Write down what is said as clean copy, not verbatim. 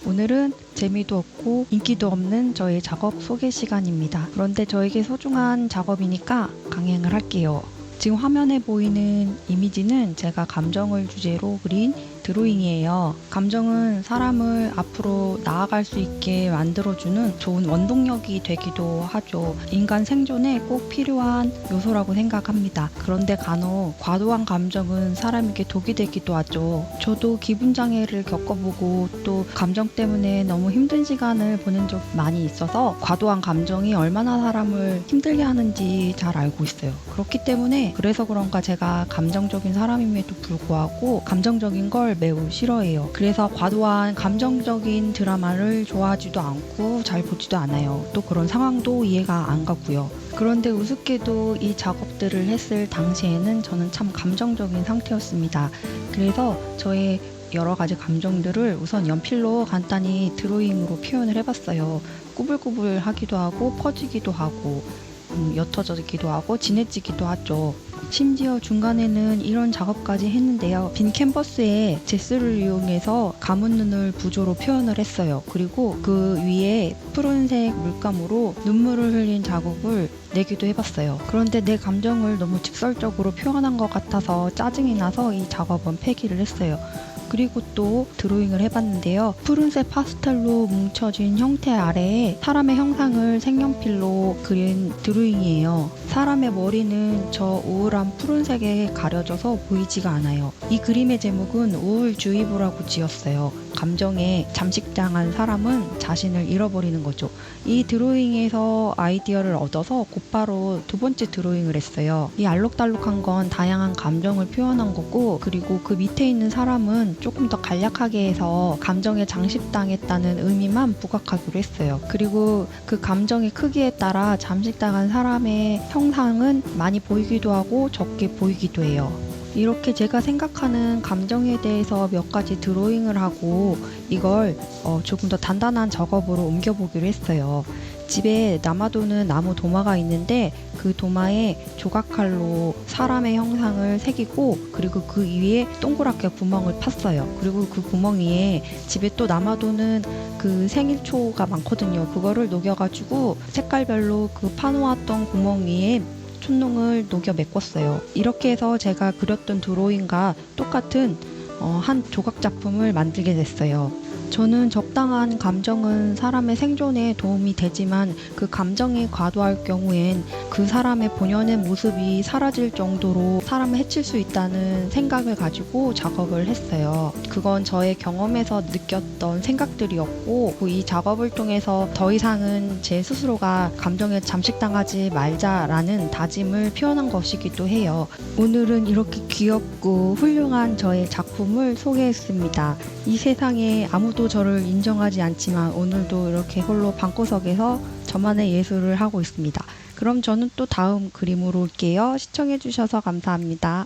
오늘은 재미도 없고 인기도 없는 저의 작업 소개 시간입니다. 그런데 저에게 소중한 작업이니까 강행을 할게요. 지금 화면에 보이는 이미지는 제가 감정을 주제로 그린 드로잉이에요. 감정은 사람을 앞으로 나아갈 수 있게 만들어주는 좋은 원동력이 되기도 하죠. 인간 생존에 꼭 필요한 요소라고 생각합니다. 그런데 간혹 과도한 감정은 사람에게 독이 되기도 하죠. 저도 기분장애를 겪어보고 또 감정 때문에 너무 힘든 시간을 보낸 적 많이 있어서 과도한 감정이 얼마나 사람을 힘들게 하는지 잘 알고 있어요. 그렇기 때문에 그래서 그런가 제가 감정적인 사람임에도 불구하고 감정적인 걸 매우 싫어해요. 그래서 과도한 감정적인 드라마를 좋아하지도 않고 잘 보지도 않아요. 또 그런 상황도 이해가 안 가고요. 그런데 우습게도 이 작업들을 했을 당시에는 저는 참 감정적인 상태였습니다. 그래서 저의 여러 가지 감정들을 우선 연필로 간단히 드로잉으로 표현을 해봤어요. 꾸불꾸불 하기도 하고 퍼지기도 하고 옅어지기도 하고 진해지기도 하죠. 심지어 중간에는 이런 작업까지 했는데요. 빈 캔버스에 제스를 이용해서 감은 눈을 부조로 표현을 했어요. 그리고 그 위에 푸른색 물감으로 눈물을 흘린 자국을 내기도 해봤어요. 그런데 내 감정을 너무 직설적으로 표현한 것 같아서 짜증이 나서 이 작업은 폐기를 했어요. 그리고 또 드로잉을 해봤는데요. 푸른색 파스텔로 뭉쳐진 형태 아래에 사람의 형상을 색연필로 그린 드로잉이에요. 사람의 머리는 저 우울한 푸른색에 가려져서 보이지가 않아요. 이 그림의 제목은 우울주의보라고 지었어요. 감정에 잠식당한 사람은 자신을 잃어버리는 거죠. 이 드로잉에서 아이디어를 얻어서 곧바로 두 번째 드로잉을 했어요. 이 알록달록한 건 다양한 감정을 표현한 거고, 그리고 그 밑에 있는 사람은 조금 더 간략하게 해서 감정에 장식당했다는 의미만 부각하기로 했어요. 그리고 그 감정의 크기에 따라 잠식당한 사람의 형상은 많이 보이기도 하고 적게 보이기도 해요. 이렇게 제가 생각하는 감정에 대해서 몇 가지 드로잉을 하고 이걸 조금 더 단단한 작업으로 옮겨보기로 했어요. 집에 남아도는 나무 도마가 있는데 그 도마에 조각칼로 사람의 형상을 새기고, 그리고 그 위에 동그랗게 구멍을 팠어요. 그리고 그 구멍 위에 집에 또 남아도는 그 생일초가 많거든요. 그거를 녹여가지고 색깔별로 그 파놓았던 구멍 위에 촛농을 녹여 메꿨어요. 이렇게 해서 제가 그렸던 드로잉과 똑같은 한 조각 작품을 만들게 됐어요. 저는 적당한 감정은 사람의 생존에 도움이 되지만 그 감정이 과도할 경우엔 그 사람의 본연의 모습이 사라질 정도로 사람을 해칠 수 있다는 생각을 가지고 작업을 했어요. 그건 저의 경험에서 느꼈던 생각들이었고, 이 작업을 통해서 더 이상은 제 스스로가 감정에 잠식당하지 말자라는 다짐을 표현한 것이기도 해요. 오늘은 이렇게 귀엽고 훌륭한 저의 작품을 소개했습니다. 이 세상에 아무도 저를 인정하지 않지만 오늘도 이렇게 홀로 방구석에서 저만의 예술을 하고 있습니다. 그럼 저는 또 다음 그림으로 올게요. 시청해주셔서 감사합니다.